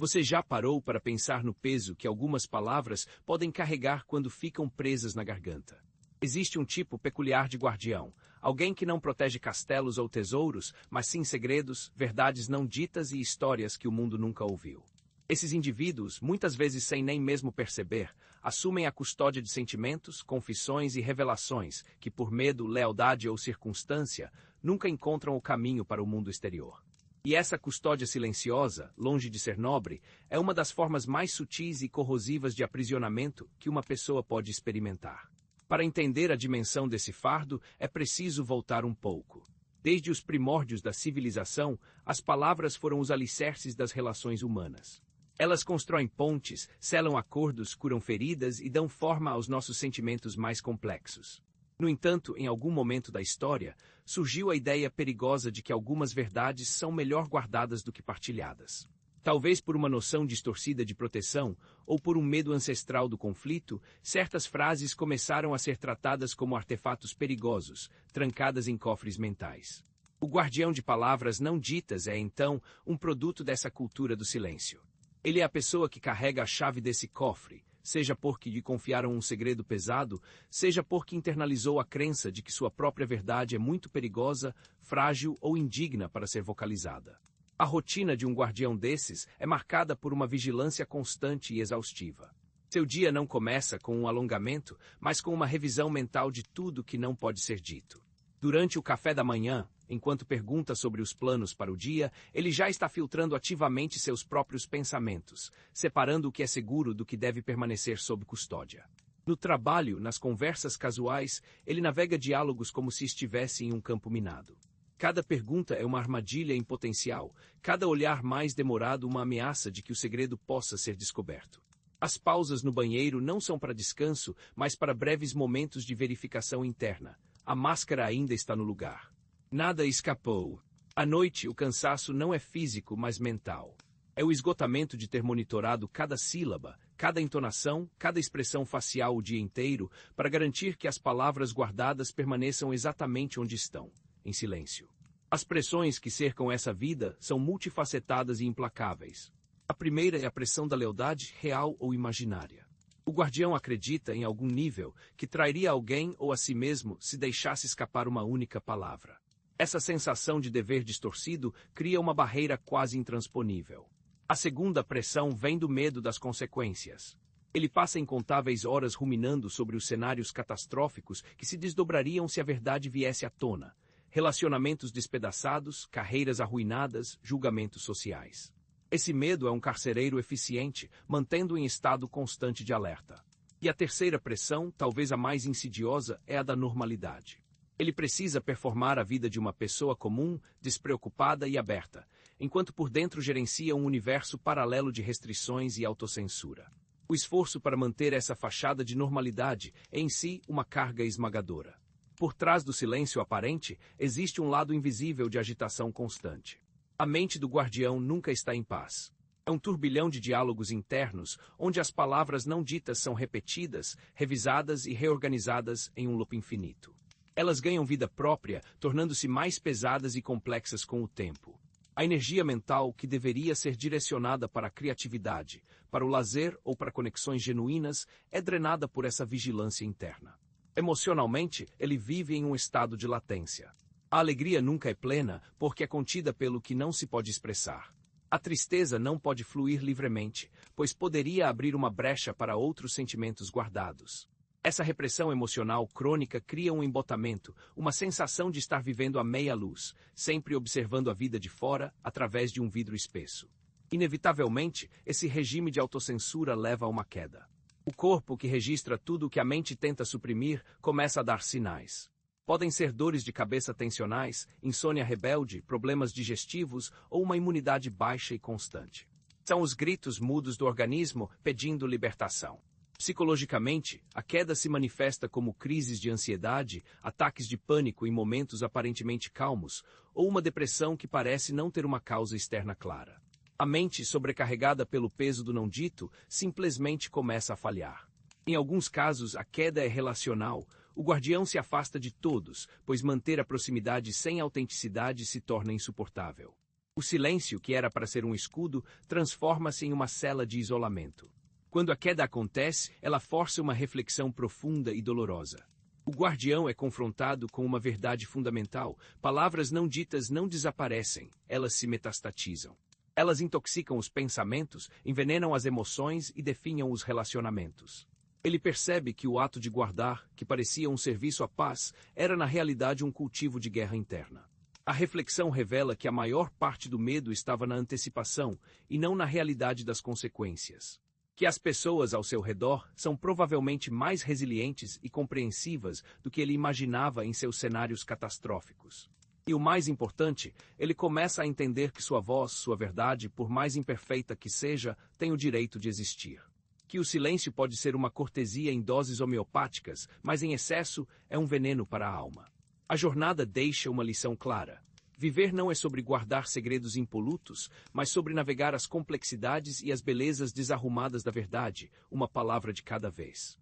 Você já parou para pensar no peso que algumas palavras podem carregar quando ficam presas na garganta? Existe um tipo peculiar de guardião, alguém que não protege castelos ou tesouros, mas sim segredos, verdades não ditas e histórias que o mundo nunca ouviu. Esses indivíduos, muitas vezes sem nem mesmo perceber, assumem a custódia de sentimentos, confissões e revelações que, por medo, lealdade ou circunstância, nunca encontram o caminho para o mundo exterior. E essa custódia silenciosa, longe de ser nobre, é uma das formas mais sutis e corrosivas de aprisionamento que uma pessoa pode experimentar. Para entender a dimensão desse fardo, é preciso voltar um pouco. Desde os primórdios da civilização, as palavras foram os alicerces das relações humanas. Elas constroem pontes, selam acordos, curam feridas e dão forma aos nossos sentimentos mais complexos. No entanto, em algum momento da história, surgiu a ideia perigosa de que algumas verdades são melhor guardadas do que partilhadas. Talvez por uma noção distorcida de proteção ou por um medo ancestral do conflito, certas frases começaram a ser tratadas como artefatos perigosos, trancadas em cofres mentais. O guardião de palavras não ditas é, então, um produto dessa cultura do silêncio. Ele é a pessoa que carrega a chave desse cofre, seja porque lhe confiaram um segredo pesado, seja porque internalizou a crença de que sua própria verdade é muito perigosa, frágil ou indigna para ser vocalizada. A rotina de um guardião desses é marcada por uma vigilância constante e exaustiva. Seu dia não começa com um alongamento, mas com uma revisão mental de tudo que não pode ser dito. Durante o café da manhã, enquanto pergunta sobre os planos para o dia, ele já está filtrando ativamente seus próprios pensamentos, separando o que é seguro do que deve permanecer sob custódia. No trabalho, nas conversas casuais, ele navega diálogos como se estivesse em um campo minado. Cada pergunta é uma armadilha em potencial, cada olhar mais demorado uma ameaça de que o segredo possa ser descoberto. As pausas no banheiro não são para descanso, mas para breves momentos de verificação interna. A máscara ainda está no lugar. Nada escapou. À noite, o cansaço não é físico, mas mental. É o esgotamento de ter monitorado cada sílaba, cada entonação, cada expressão facial o dia inteiro, para garantir que as palavras guardadas permaneçam exatamente onde estão, em silêncio. As pressões que cercam essa vida são multifacetadas e implacáveis. A primeira é a pressão da lealdade real ou imaginária. O guardião acredita, em algum nível, que trairia alguém ou a si mesmo se deixasse escapar uma única palavra. Essa sensação de dever distorcido cria uma barreira quase intransponível. A segunda pressão vem do medo das consequências. Ele passa incontáveis horas ruminando sobre os cenários catastróficos que se desdobrariam se a verdade viesse à tona. Relacionamentos despedaçados, carreiras arruinadas, julgamentos sociais. Esse medo é um carcereiro eficiente, mantendo em estado constante de alerta. E a terceira pressão, talvez a mais insidiosa, é a da normalidade. Ele precisa performar a vida de uma pessoa comum, despreocupada e aberta, enquanto por dentro gerencia um universo paralelo de restrições e autocensura. O esforço para manter essa fachada de normalidade é em si uma carga esmagadora. Por trás do silêncio aparente, existe um lado invisível de agitação constante. A mente do guardião nunca está em paz. É um turbilhão de diálogos internos, onde as palavras não ditas são repetidas, revisadas e reorganizadas em um loop infinito. Elas ganham vida própria, tornando-se mais pesadas e complexas com o tempo. A energia mental, que deveria ser direcionada para a criatividade, para o lazer ou para conexões genuínas, é drenada por essa vigilância interna. Emocionalmente, ele vive em um estado de latência. A alegria nunca é plena, porque é contida pelo que não se pode expressar. A tristeza não pode fluir livremente, pois poderia abrir uma brecha para outros sentimentos guardados. Essa repressão emocional crônica cria um embotamento, uma sensação de estar vivendo à meia luz, sempre observando a vida de fora, através de um vidro espesso. Inevitavelmente, esse regime de autocensura leva a uma queda. O corpo, que registra tudo o que a mente tenta suprimir, começa a dar sinais. Podem ser dores de cabeça tensionais, insônia rebelde, problemas digestivos ou uma imunidade baixa e constante. São os gritos mudos do organismo pedindo libertação. Psicologicamente, a queda se manifesta como crises de ansiedade, ataques de pânico em momentos aparentemente calmos, ou uma depressão que parece não ter uma causa externa clara. A mente, sobrecarregada pelo peso do não dito, simplesmente começa a falhar. Em alguns casos, a queda é relacional. O guardião se afasta de todos, pois manter a proximidade sem autenticidade se torna insuportável. O silêncio, que era para ser um escudo, transforma-se em uma cela de isolamento. Quando a queda acontece, ela força uma reflexão profunda e dolorosa. O guardião é confrontado com uma verdade fundamental: palavras não ditas não desaparecem, elas se metastatizam. Elas intoxicam os pensamentos, envenenam as emoções e definham os relacionamentos. Ele percebe que o ato de guardar, que parecia um serviço à paz, era na realidade um cultivo de guerra interna. A reflexão revela que a maior parte do medo estava na antecipação e não na realidade das consequências. Que as pessoas ao seu redor são provavelmente mais resilientes e compreensivas do que ele imaginava em seus cenários catastróficos. E o mais importante, ele começa a entender que sua voz, sua verdade, por mais imperfeita que seja, tem o direito de existir. Que o silêncio pode ser uma cortesia em doses homeopáticas, mas em excesso é um veneno para a alma. A jornada deixa uma lição clara. Viver não é sobre guardar segredos impolutos, mas sobre navegar as complexidades e as belezas desarrumadas da verdade, uma palavra de cada vez.